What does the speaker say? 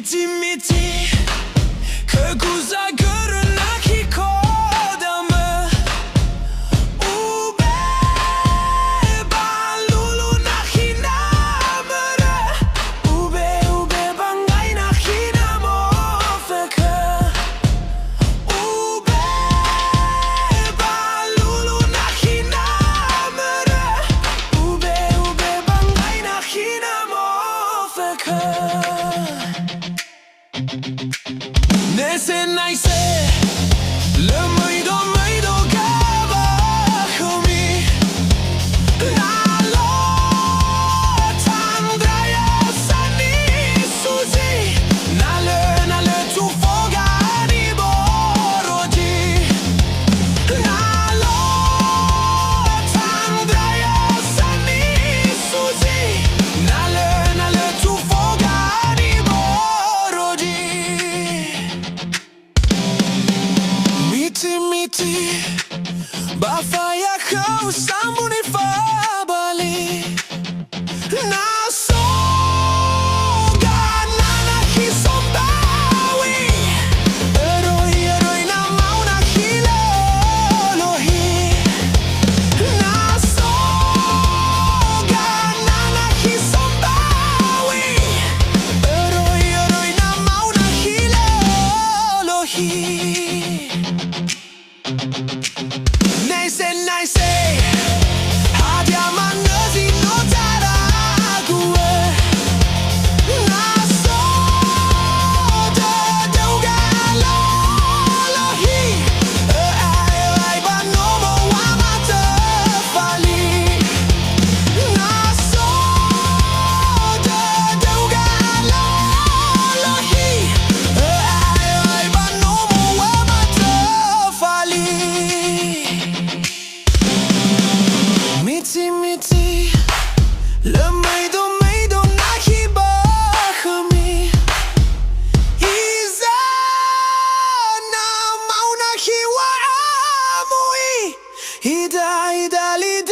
Miti-miti 그 구사글을 낳기 거담을 우베 발루루 낳기 나무를 우베 방가이 낳기 나무페크 우베 발루루 낳기 나무를 우베 방가이 낳기 나무페크 Nesse nice le maido gaba khumi la lo tandraya sani suzi na le tu fogani boroji la lo tandraya sani suzi na le tu fogani boroji Miti-miti Bafaya kau sambuni fabali Nasoga nana kisombawi Eroi na mauna kilolohi Nasoga nana kisombawi Eroi na mauna kilolohi Nice 하디야만 너지 노타라고 나서 더더가 롤로히 아이바 넘어와 마더 빨리 나서 더더가 롤로히 아이바 넘어와 마더 빨리 Miti-miti le maido nahi bahami Iza na mauna hiwa amui Ida lida